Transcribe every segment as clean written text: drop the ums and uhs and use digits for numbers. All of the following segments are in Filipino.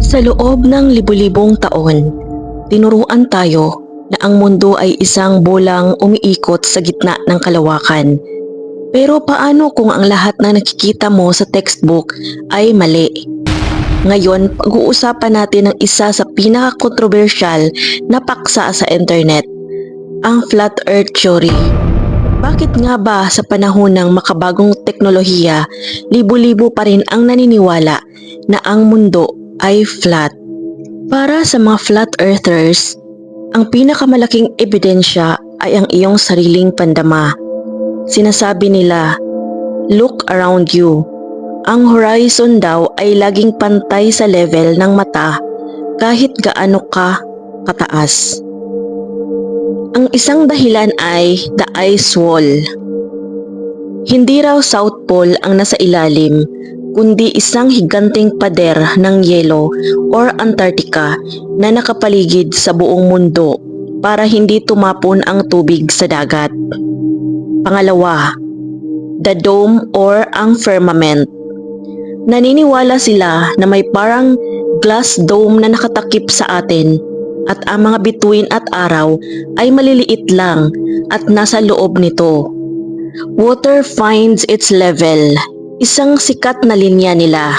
Sa loob ng libu-libong taon, tinuruan tayo na ang mundo ay isang bolang umiikot sa gitna ng kalawakan. Pero paano kung ang lahat na nakikita mo sa textbook ay mali? Ngayon, pag-uusapan natin ang isa sa pinaka-controversial na paksa sa internet, ang Flat Earth Theory. Bakit nga ba sa panahon ng makabagong teknolohiya, libu-libo pa rin ang naniniwala na ang mundo ay flat? Para sa mga flat earthers, ang pinakamalaking ebidensya ay ang iyong sariling pandama. Sinasabi nila, look around you. Ang horizon daw ay laging pantay sa level ng mata kahit gaano ka kataas. Ang isang dahilan ay the ice wall. Hindi raw South Pole ang nasa ilalim, kundi isang higanting pader ng yelo or Antarctica na nakapaligid sa buong mundo para hindi tumapon ang tubig sa dagat. Pangalawa, the dome or ang firmament. Naniniwala sila na may parang glass dome na nakatakip sa atin at ang mga bituin at araw ay maliliit lang at nasa loob nito. Water finds its level, isang sikat na linya nila.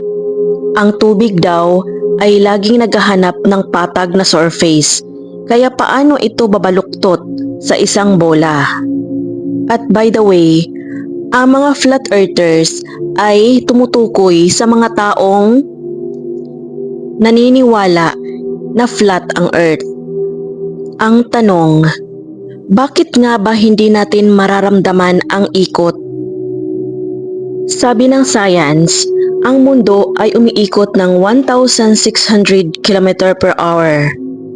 Ang tubig daw ay laging naghahanap ng patag na surface, kaya paano ito babaluktot sa isang bola? At by the way, ang mga flat earthers ay tumutukoy sa mga taong naniniwala na flat ang earth. Ang tanong, bakit nga ba hindi natin mararamdaman ang ikot? Sabi ng science, ang mundo ay umiikot ng 1,600 km per hour.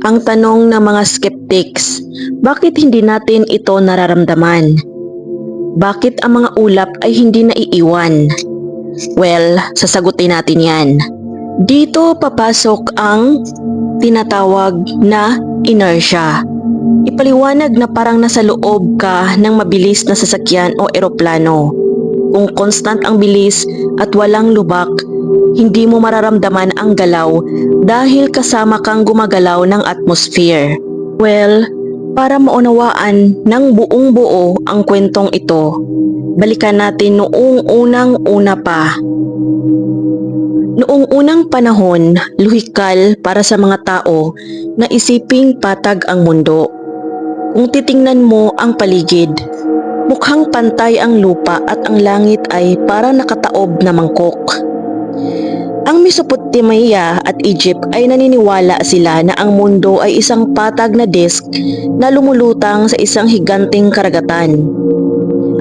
Ang tanong ng mga skeptics, bakit hindi natin ito nararamdaman? Bakit ang mga ulap ay hindi naiiwan? Well, sasagutin natin yan. Dito papasok ang tinatawag na inertia. Ipaliwanag na parang nasa loob ka ng mabilis na sasakyan o eroplano. Kung constant ang bilis at walang lubak, hindi mo mararamdaman ang galaw dahil kasama kang gumagalaw ng atmosphere. Well, para maunawaan ng buong buo ang kwentong ito, balikan natin noong unang-una pa. Noong unang panahon, luhikal para sa mga tao na isiping patag ang mundo. Kung titingnan mo ang paligid, mukhang pantay ang lupa at ang langit ay parang nakataob na mangkok. Ang Mesopotamia at Egypt ay naniniwala sila na ang mundo ay isang patag na disk na lumulutang sa isang higanting karagatan.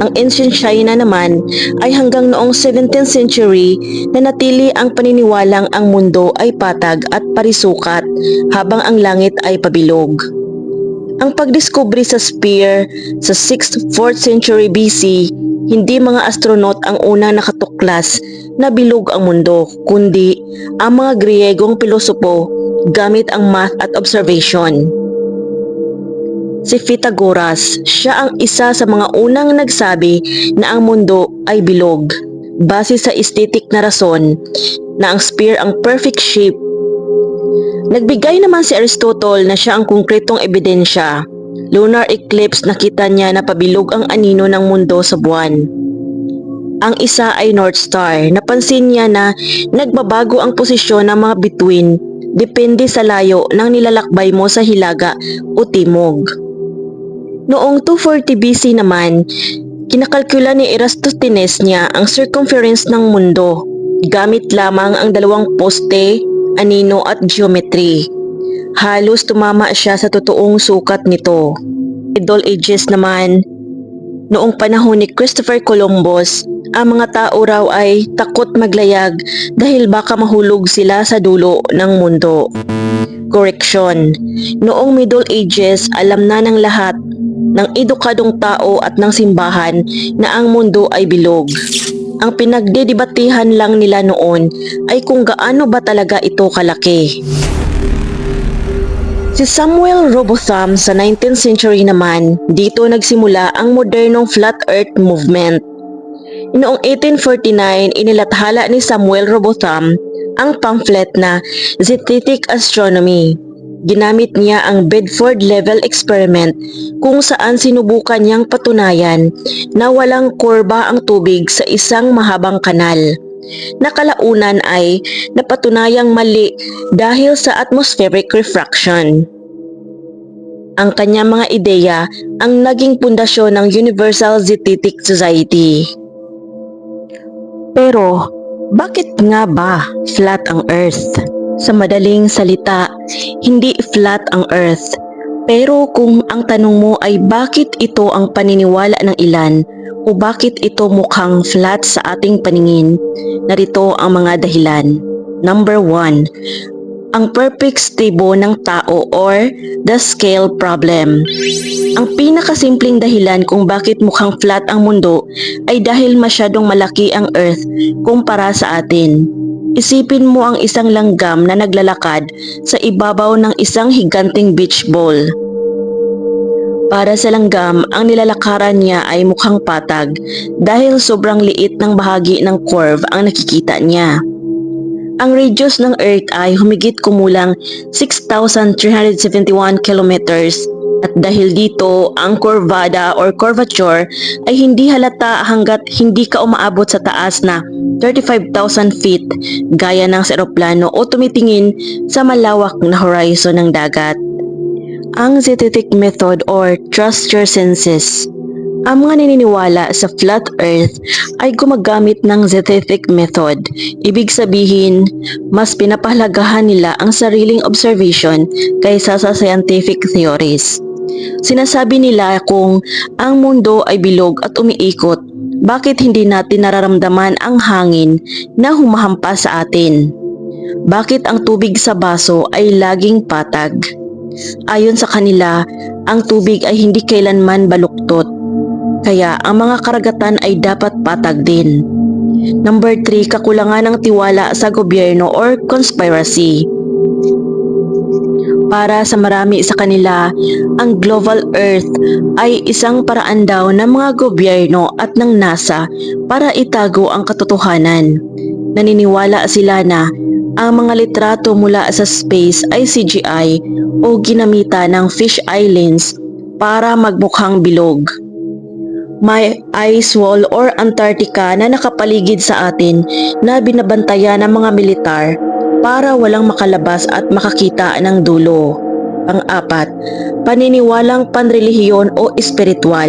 Ang ancient China naman ay hanggang noong 17th century na natili ang paniniwalang ang mundo ay patag at parisukat habang ang langit ay pabilog. Ang pagdiskubre sa sphere sa 6th-4th century BC, hindi mga astronaut ang unang nakatuklas na bilog ang mundo, kundi ang mga Griyegong pilosopo gamit ang math at observation. Si Pythagoras, siya ang isa sa mga unang nagsabi na ang mundo ay bilog, base sa aesthetic na rason na ang sphere ang perfect shape. Nagbigay naman si Aristotle na siya ang konkretong ebidensya. Lunar eclipse, nakita niya na pabilog ang anino ng mundo sa buwan. Ang isa ay North Star. Napansin niya na nagbabago ang posisyon ng mga bituin depende sa layo ng nilalakbay mo sa hilaga o timog. Noong 240 BC naman, kinakalkula ni Eratosthenes niya ang circumference ng mundo gamit lamang ang dalawang poste, anino at geometry. Halos tumama siya sa totoong sukat nito. Middle Ages naman, noong panahon ni Christopher Columbus, ang mga tao raw ay takot maglayag dahil baka mahulog sila sa dulo ng mundo. Correction, noong Middle Ages alam na ng lahat ng edukadong tao at ng simbahan na ang mundo ay bilog. Ang pinagdedebatihan lang nila noon ay kung gaano ba talaga ito kalaki. Si Samuel Robotham sa 19th century naman, dito nagsimula ang modernong flat earth movement. Noong 1849, inilathala ni Samuel Robotham ang pamphlet na Zetetic Astronomy. Ginamit niya ang Bedford Level Experiment kung saan sinubukan niyang patunayan na walang kurba ang tubig sa isang mahabang kanal. Nakalaunan ay napatunayang mali dahil sa atmospheric refraction. Ang kanyang mga ideya ang naging pundasyon ng Universal Zetetic Society. Pero, bakit nga ba flat ang Earth? Sa madaling salita, hindi flat ang Earth. Pero kung ang tanong mo ay bakit ito ang paniniwala ng ilan o bakit ito mukhang flat sa ating paningin, narito ang mga dahilan. Number 1, ang perfect stable ng tao or the scale problem. Ang pinakasimpleng dahilan kung bakit mukhang flat ang mundo ay dahil masyadong malaki ang Earth kumpara sa atin. Isipin mo ang isang langgam na naglalakad sa ibabaw ng isang higanting beach ball. Para sa langgam, ang nilalakaran niya ay mukhang patag dahil sobrang liit ng bahagi ng curve ang nakikita niya. Ang radius ng Earth ay humigit kumulang 6,371 kilometers at dahil dito, ang curvada or curvature ay hindi halata hanggat hindi ka umaabot sa taas na 35,000 feet gaya ng sa eroplano o tumitingin sa malawak na horizon ng dagat. Ang Zetetic Method or Trust Your Senses. Ang mga naniniwala sa flat earth ay gumagamit ng Zetetic Method. Ibig sabihin, mas pinapahalagahan nila ang sariling observation kaysa sa scientific theories. Sinasabi nila kung ang mundo ay bilog at umiikot, bakit hindi natin nararamdaman ang hangin na humahampas sa atin? Bakit ang tubig sa baso ay laging patag? Ayon sa kanila, ang tubig ay hindi kailanman baluktot. Kaya ang mga karagatan ay dapat patag din. Number 3, kakulangan ng tiwala sa gobyerno or conspiracy. Para sa marami sa kanila, ang global earth ay isang paraan daw ng mga gobyerno at ng NASA para itago ang katotohanan. Naniniwala sila na ang mga litrato mula sa space ay CGI o ginamitan ng fish eye lens para magmukhang bilog. May ice wall or Antarctica na nakapaligid sa atin na binabantayan ng mga militar para walang makalabas at makakita ng dulo. Pang-4, paniniwalang panrelihiyon o espiritual.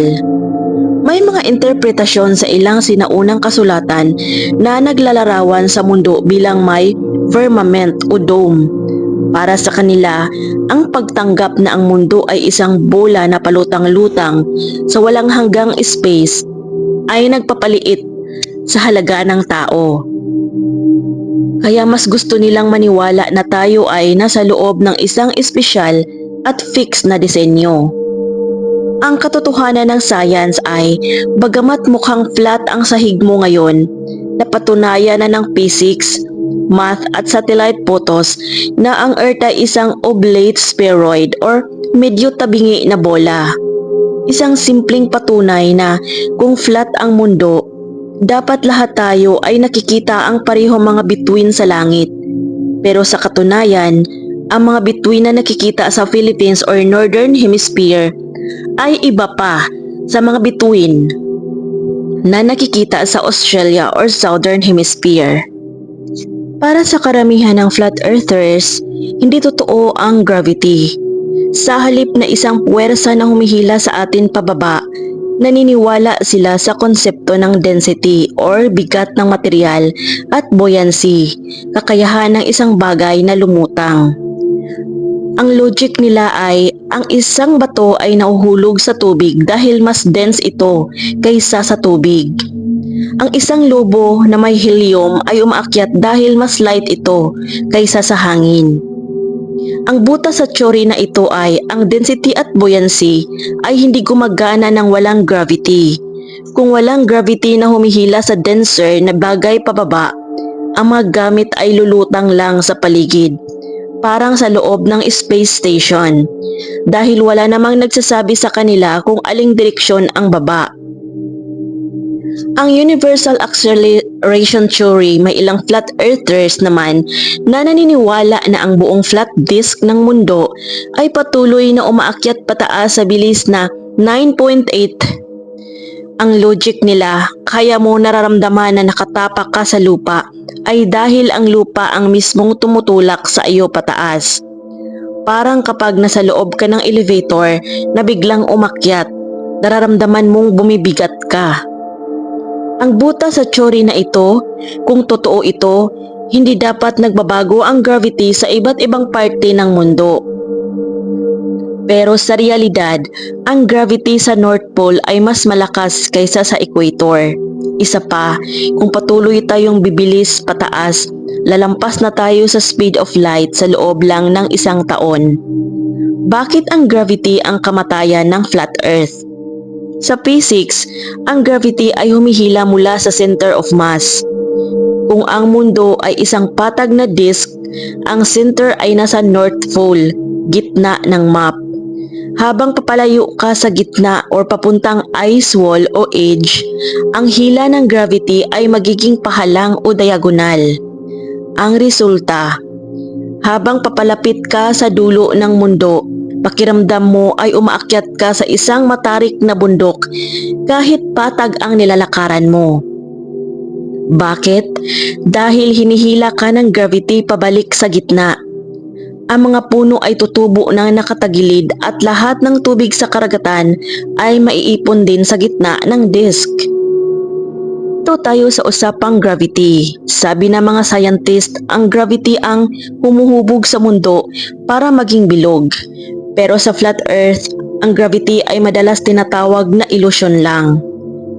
May mga interpretasyon sa ilang sinaunang kasulatan na naglalarawan sa mundo bilang may firmament o dome. Para sa kanila, ang pagtanggap na ang mundo ay isang bola na palutang-lutang sa walang hanggang space ay nagpapaliit sa halaga ng tao. Kaya mas gusto nilang maniwala na tayo ay nasa loob ng isang espesyal at fixed na disenyo. Ang katotohanan ng science ay, bagamat mukhang flat ang sahig mo ngayon, napatunayan na ng physics, math at satellite photos na ang Earth ay isang oblate spheroid or medyo tabingi na bola. Isang simpleng patunay na kung flat ang mundo, dapat lahat tayo ay nakikita ang parehong mga bituin sa langit. Pero sa katunayan, ang mga bituin na nakikita sa Philippines or Northern Hemisphere ay iba pa sa mga bituin na nakikita sa Australia or Southern Hemisphere. Para sa karamihan ng flat earthers, hindi totoo ang gravity. Sa halip na isang puwersa na humihila sa atin pababa, naniniwala sila sa konsepto ng density or bigat ng material at buoyancy, kakayahan ng isang bagay na lumutang. Ang logic nila ay ang isang bato ay nauhulog sa tubig dahil mas dense ito kaysa sa tubig. Ang isang lobo na may helium ay umaakyat dahil mas light ito kaysa sa hangin. Ang butas sa teorya na ito ay ang density at buoyancy ay hindi gumagana ng walang gravity. Kung walang gravity na humihila sa denser na bagay pababa, ang mga gamit ay lulutang lang sa paligid, parang sa loob ng space station, dahil wala namang nagsasabi sa kanila kung aling direksyon ang baba. Ang Universal ration theory, may ilang flat earthers naman na naniniwala na ang buong flat disk ng mundo ay patuloy na umaakyat pataas sa bilis na 9.8. Ang logic nila, kaya mo nararamdaman na nakatapak ka sa lupa ay dahil ang lupa ang mismong tumutulak sa iyo pataas. Parang kapag nasa loob ka ng elevator na biglang umakyat, nararamdaman mong bumibigat ka. Ang buta sa theory na ito, kung totoo ito, hindi dapat nagbabago ang gravity sa iba't ibang parte ng mundo. Pero sa realidad, ang gravity sa North Pole ay mas malakas kaysa sa equator. Isa pa, kung patuloy tayong bibilis pataas, lalampas na tayo sa speed of light sa loob lang ng isang taon. Bakit ang gravity ang kamatayan ng flat earth? Sa physics, ang gravity ay humihila mula sa center of mass. Kung ang mundo ay isang patag na disk, ang center ay nasa North Pole, gitna ng map. Habang papalayo ka sa gitna or papuntang ice wall o edge, ang hila ng gravity ay magiging pahalang o diagonal. Ang resulta, habang papalapit ka sa dulo ng mundo, pakiramdam mo ay umaakyat ka sa isang matarik na bundok kahit patag ang nilalakaran mo. Bakit? Dahil hinihila ka ng gravity pabalik sa gitna. Ang mga puno ay tutubo ng nakatagilid at lahat ng tubig sa karagatan ay maiipon din sa gitna ng disk. Ito tayo sa usapang gravity. Sabi ng mga scientist, ang gravity ang humuhubog sa mundo para maging bilog. Pero sa flat earth, ang gravity ay madalas tinatawag na ilusyon lang.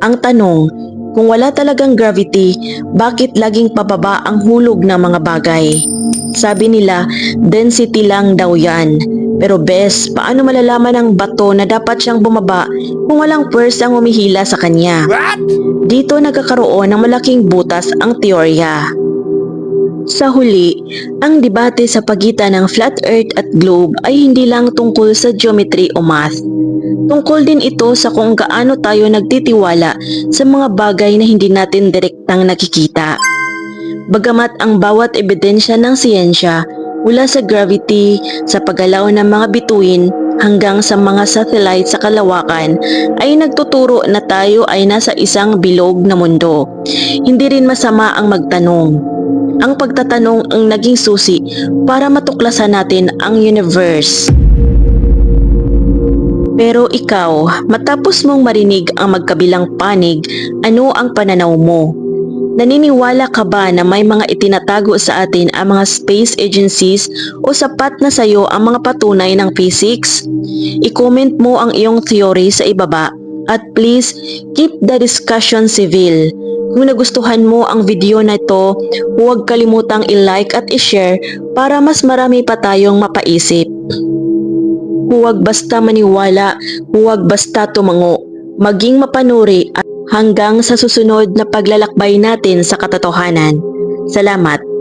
Ang tanong, kung wala talagang gravity, bakit laging pababa ang hulog ng mga bagay? Sabi nila, density lang daw yan. Pero bes, paano malalaman ang bato na dapat siyang bumaba kung walang puwersang humihila sa kanya? What? Dito nagkakaroon ng malaking butas ang teorya. Sa huli, ang debate sa pagitan ng flat earth at globe ay hindi lang tungkol sa geometry o math. Tungkol din ito sa kung gaano tayo nagtitiwala sa mga bagay na hindi natin direktang nakikita. Bagamat ang bawat ebidensya ng siyensya, mula sa gravity, sa paggalaw ng mga bituin, hanggang sa mga satellite sa kalawakan, ay nagtuturo na tayo ay nasa isang bilog na mundo. Hindi rin masama ang magtanong. Ang pagtatanong ang naging susi para matuklasan natin ang universe. Pero ikaw, matapos mong marinig ang magkabilang panig, ano ang pananaw mo? Naniniwala ka ba na may mga itinatago sa atin ang mga space agencies o sapat na sayo ang mga patunay ng physics? I-comment mo ang iyong theory sa ibaba at please keep the discussion civil. Kung nagustuhan mo ang video na ito, huwag kalimutang i-like at i-share para mas marami pa tayong mapaisip. Huwag basta maniwala, huwag basta tumango, maging mapanuri at hanggang sa susunod na paglalakbay natin sa katotohanan. Salamat.